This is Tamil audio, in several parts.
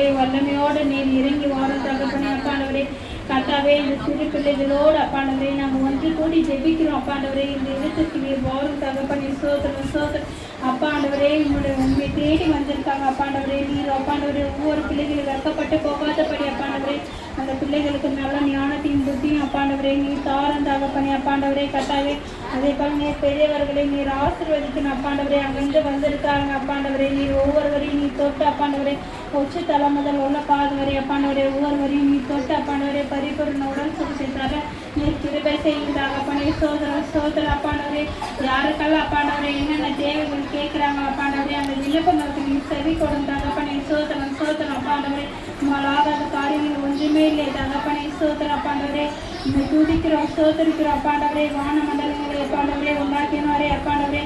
அப்பாண்டவரே வல்லமையோடு நீர் இறங்கி வாரம் தகப்பனே அப்பாண்டவரே கத்தாவே இந்த சிறு பிள்ளைகளோடு அப்பாண்டவரே நாங்கள் ஒன்று கூடி ஜெபிக்கிறோம் அப்பாண்டவரே இந்த இடத்துக்கு நீர் வாரம் தகப்பனே சோதரம் அப்பாண்டவரே உண்மை தேடி வந்திருக்காங்க அப்பாண்டவரே நீர் அப்பாண்டவரே ஒவ்வொரு பிள்ளைகளும் வெக்கப்பட்டு போகாதபடி அப்பாண்டவரே அந்த பிள்ளைகளுக்கு நல்ல ஞானத்தையும் புத்தியும் அப்பாண்டவரே நீர் தாரம் தகப்பனே அப்பாண்டவரே கத்தாவே அதே போல் நீர் பெரியவர்களை நீர் ஆசீர்வதிக்கணும் அப்பாண்டவரே அங்கிருந்து வந்திருக்காங்க அப்பாண்டவரே நீர் ஒவ்வொருவரையும் நீர் தொட்டு அப்பாண்டவரே உச்ச தலை முதல் உள்ள பாது வரை அப்பாண்டவரே ஒவ்வொருவரையும் நீர் தொட்டு அப்பாண்டவரே பரிபூர்ண உடல் சுகத்தை தர நீர் கிருபை செய்யுங்க அப்பனே சோதர அப்பாண்டவரே யாருக்கெல்லாம் அப்பாண்டவரே என்னென்ன தேவைகள் கேட்குறாங்க அப்பாண்டவரே அந்த விண்ணப்பங்களுக்கு நீ செவி கொடுங்க தகப்பனே சோதரம் அப்பாண்டவரே உங்களாகாத காரியங்கள் ஒன்றுமே இல்லை தகப்பனே சோதரம் அப்பாண்டவரே இந்த துதிக்கிறோம் சோதரிக்கிறோம் அப்பாண்டவரே வான மண்டலங்களை அப்பாண்டவரே உண்டாக்கினாரே அப்பாண்டவரே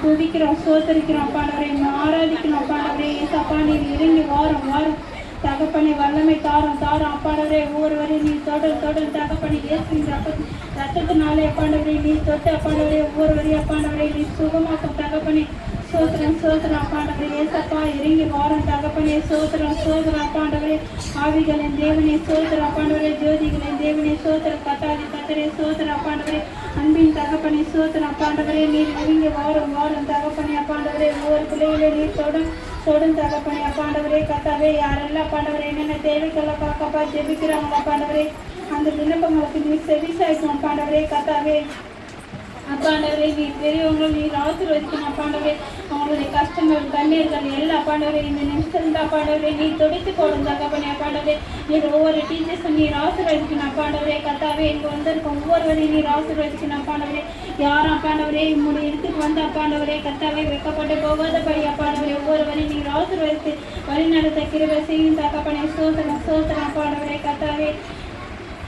துதிக்கிறோம் சோதரிக்கிறோம் அப்பாண்டவரே ஆராதிக்கிறோம் அப்பாண்டவரே ஏசப்பா நீர் இறங்கி வாரம் தகப்பனை வல்லமை தாரம் அப்பாண்டவரே ஒவ்வொருவரையும் நீ தொடர் தகப்பனை இயேசுவின் ரத்தத்தினாலே அப்பாண்டவரே நீ தொட்டு அப்பாண்டவரே ஒவ்வொருவரையும் அப்பாண்டவரே நீ சுகமாக்கும் தகப்பனை சோதரம் அப்பாண்டவரே ஏசப்பா இறங்கி வாரம் தகப்பனே சோதரம் அப்பாண்டவரே ஆவிகளின் தேவனே சோதரம் அப்பாண்டவரே ஜோதிகளின் தேவனே சோதரம் கத்தரே சோதரம் அப்பாண்டவரே அன்பின் தகப்பனை சோதரம் அப்பாண்டவரே நீர் இறங்கி வாரம் தகப்பனை அப்பாண்டவரே ஒவ்வொரு பிள்ளைகளே நீர் தொடும் தகப்பனை அப்பாண்டவரே கத்தாவே யாரெல்லாம் அப்பாண்டவரே என்னென்ன தேவைக்கெல்லாம் பார்க்கப்பா ஜெபிக்கிறாங்க அப்பாண்டவரே அந்த விண்ணப்பங்களுக்கு நீர் செவிசாய்க்கும் அப்பாண்டவரே கத்தாவே அப்பாண்டவரே நீர் பெரியவங்களும் நீர் ஆசீர்வதிக்கணும் அப்பாண்டவரே அவங்களுடைய கஷ்டங்கள் கண்ணீர்கள் எல்லாம் அப்பாண்டவரே இந்த நிமிஷத்துல அப்பாண்டவரே நீர் தொடித்து போடும் தகப்பனே அப்பாண்டவரே நீர் ஒவ்வொரு டீச்சர்ஸும் நீர் ஆசீர்வதிக்கணும் அப்பாண்டவரே கத்தாவே இங்கே வந்திருக்க ஒவ்வொருவரையும் நீர் ஆசீர்வதிக்கணும் அப்பாண்டவரே யாரும் அப்பாண்டவரே உங்களுடைய இடத்துக்கு வந்து அப்பாண்டவரே கத்தாவே வெக்கப்பட்டு போகாதபடி அப்பாண்டவரே ஒவ்வொருவரையும் நீர் ஆசீர்வதித்து வழிநடத்த கிருபை செய்யும் தகப்பனே சோதரம் அப்பாண்டவரே கத்தா